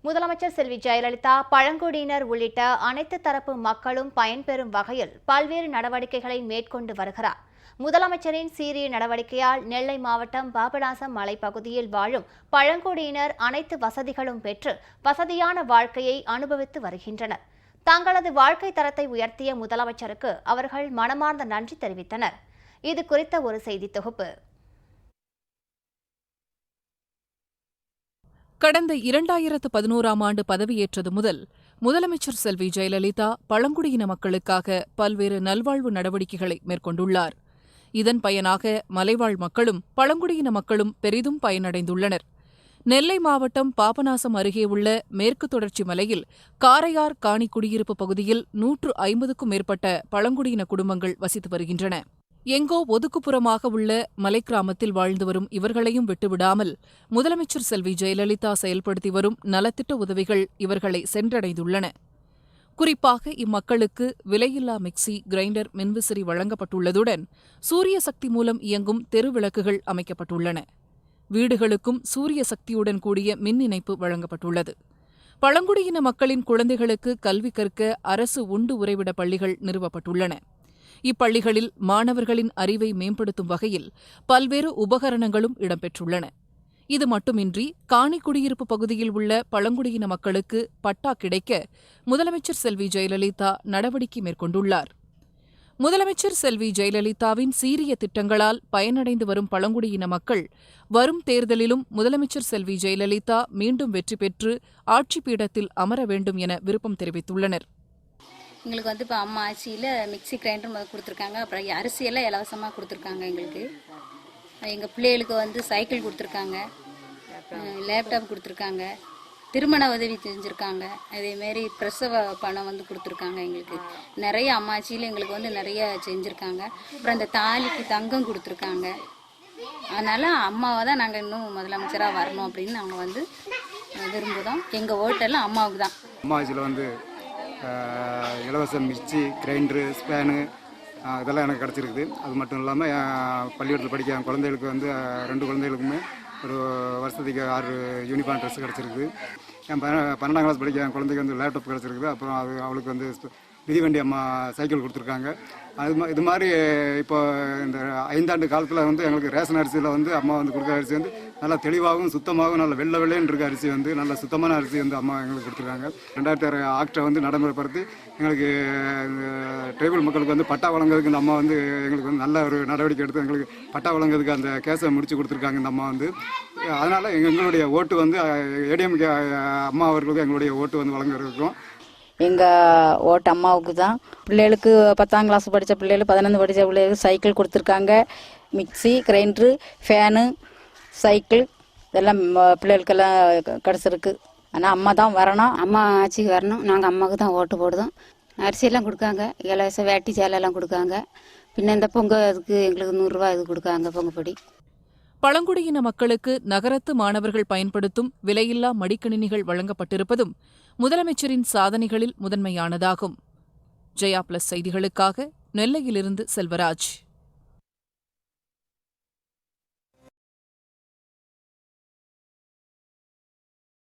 முதலமைச்சர் செல்வி ஜெயலலிதா பழங்குடியினர் உள்ளிட்ட அனைத்து தரப்பு மக்களும் பயன்பெறும் வகையில் பல்வேறு நடவடிக்கைகளை மேற்கொண்டு வருகிறார். முதலமைச்சரின் சீரிய நடவடிக்கையால் நெல்லை மாவட்டம் பாபநாசம் மலைப்பகுதியில் வாழும் பழங்குடியினர் அனைத்து வசதிகளும் பெற்று வசதியான வாழ்க்கையை அனுபவித்து வருகின்றனர். தங்களது வாழ்க்கை தரத்தை உயர்த்திய முதலமைச்சருக்கு அவர்கள் மனமார்ந்த நன்றி தெரிவித்தனர். இது குறித்த ஒரு செய்தி தொகுப்பு. கடந்த 2011ஆம் ஆண்டு பதவியேற்றது முதல் முதலமைச்சர் செல்வி ஜெயலலிதா பழங்குடியின மக்களுக்காக பல்வேறு நல்வாழ்வு நடவடிக்கைகளை மேற்கொண்டுள்ளார். இதன் பயனாக மலைவாழ் மக்களும் பழங்குடியின மக்களும் பெரிதும் பயனடைந்துள்ளனர். நெல்லை மாவட்டம் பாபநாசம் அருகே உள்ள மேற்கு தொடர்ச்சி மலையில் காரையார் காணி குடியிருப்பு பகுதியில் 150க்கும் மேற்பட்ட பழங்குடியின குடும்பங்கள் வசித்து வருகின்றன. எங்கோ ஒதுக்குப்புறமாக உள்ள மலைக்கிராமத்தில் வாழ்ந்து வரும் இவர்களையும் விட்டுவிடாமல் முதலமைச்சர் செல்வி ஜெயலலிதா செயல்படுத்தி வரும் நலத்திட்ட உதவிகள் இவர்களை சென்றடைந்துள்ளன. குறிப்பாக இம்மக்களுக்கு விலையில்லா மிக்சி, கிரைண்டர், மின்விசிறி வழங்கப்பட்டுள்ளதுடன் சூரிய சக்தி மூலம் இயங்கும் தெருவிளக்குகள் அமைக்கப்பட்டுள்ளன. வீடுகளுக்கும் சூரிய சக்தியுடன் கூடிய மின் இணைப்பு வழங்கப்பட்டுள்ளது. பழங்குடியின மக்களின் குழந்தைகளுக்கு கல்வி கற்க அரசு உண்டு உறைவிட பள்ளிகள் நிறுவப்பட்டுள்ளன. இப்பள்ளிகளில் மாணவர்களின் அறிவை மேம்படுத்தும் வகையில் பல்வேறு உபகரணங்களும் இடம்பெற்றுள்ளன. இது மட்டுமின்றி காணி குடியிருப்பு பகுதியில் உள்ள பழங்குடியின மக்களுக்கு பட்டா கிடைக்க முதலமைச்சர் செல்வி ஜெயலலிதா நடவடிக்கை மேற்கொண்டுள்ளார். முதலமைச்சர் செல்வி ஜெயலலிதாவின் சீரிய திட்டங்களால் பயனடைந்து வரும் பழங்குடியின மக்கள் வரும் தேர்தலிலும் முதலமைச்சர் செல்வி ஜெயலலிதா மீண்டும் வெற்றி பெற்று ஆட்சி பீடத்தில் அமர வேண்டும் என விருப்பம் தெரிவித்துள்ளனர். எங்களுக்கு இப்போ அம்மா ஆட்சியில் மிக்சி, கிரைண்டர் முதல் கொடுத்துருக்காங்க. அப்புறம் அரிசியெல்லாம் இலவசமாக கொடுத்துருக்காங்க. எங்களுக்கு எங்கள் பிள்ளைகளுக்கு சைக்கிள் கொடுத்துருக்காங்க, லேப்டாப் கொடுத்துருக்காங்க, திருமண உதவி செஞ்சுருக்காங்க. அதேமாரி பிரசவ பணம் கொடுத்துருக்காங்க. எங்களுக்கு நிறைய அம்மா ஆட்சியில் எங்களுக்கு நிறைய செஞ்சுருக்காங்க. அப்புறம் அந்த தாலிக்கு தங்கம் கொடுத்துருக்காங்க. அதனால் அம்மாவை தான் நாங்கள் இன்னும் முதலமைச்சராக வரணும் அப்படின்னு நாங்கள் விரும்புகிறோம். எங்கள் ஓட்டெல்லாம் அம்மாவுக்கு தான். அம்மா ஆட்சியில் இலவச மிக்சி, கிரைண்டரு, ஸ்பேனு இதெல்லாம் எனக்கு கிடச்சிருக்குது. அது மட்டும் இல்லாமல் பள்ளிக்கூடத்தில் படிக்க என் குழந்தைகளுக்கு 2 குழந்தைகளுக்குமே ஒரு வருஷத்துக்கு 6 யூனிஃபார்ம் ட்ரெஸ் கிடச்சிருக்குது. என் 12ஆம் கிளாஸ் படிக்க என் குழந்தைக்கு லேப்டாப் கிடச்சிருக்குது. அப்புறம் அவளுக்கு மிதிவண்டி அம்மா சைக்கிள் கொடுத்துருக்காங்க. இது மாதிரி இப்போ இந்த 5 ஆண்டு காலத்தில் எங்களுக்கு ரேஷன் அரிசியில் அம்மா கொடுக்குற அரிசி நல்லா தெளிவாகவும் சுத்தமாகவும் நல்ல வெள்ளைன்னு இருக்க அரிசி நல்ல சுத்தமான அரிசி அம்மா எங்களுக்கு கொடுத்துருக்காங்க. 2006 ஆக்டை நடைமுறைப்படுத்தி எங்களுக்கு ட்ரைபல் மக்களுக்கு பட்டா வழங்குறதுக்கு இந்த அம்மா எங்களுக்கு நல்ல ஒரு நடவடிக்கை எடுத்து எங்களுக்கு பட்டா வழங்குறதுக்கு அந்த கேஸை முடிச்சு கொடுத்துருக்காங்க இந்த அம்மா அதனால் எங்களுடைய ஓட்டு ஏடிஎம்கே அம்மா அவர்களுக்கு எங்களுடைய ஓட்டு வழங்குறதுக்கும் எங்கள் ஓட்டு அம்மாவுக்கு தான். பிள்ளைகளுக்கு 10ஆம் கிளாஸ் படித்த பிள்ளைகள், 11 படித்த பிள்ளைகளுக்கு சைக்கிள் கொடுத்துருக்காங்க. மிக்சி, கிரைண்டரு, ஃபேனு, சைக்கிள் இதெல்லாம் பிள்ளைகளுக்கெல்லாம் கிடச்சிருக்கு. ஆனால் அம்மா தான் வரணும், அம்மா ஆட்சிக்கு வரணும். நாங்கள் அம்மாவுக்கு தான் ஓட்டு போடுதோம். அரிசியெல்லாம் கொடுக்காங்க, இலவச வேட்டி சேலையெல்லாம் கொடுக்காங்க. பின்ன இந்த பொங்கலுக்கு எங்களுக்கு 100 ரூபா இது கொடுக்காங்க பொங்கப்படி. பழங்குடியின மக்களுக்கு நகரத்து மாணவர்கள் பயன்படுத்தும் விலையில்லா மடிக்கணினிகள் வழங்கப்பட்டிருப்பதும் முதலமைச்சரின் சாதனைகளில் முதன்மையானதாகும். ஜெயா பிளஸ் செய்திகளுக்காக நெல்லையிலிருந்து செல்வராஜ்.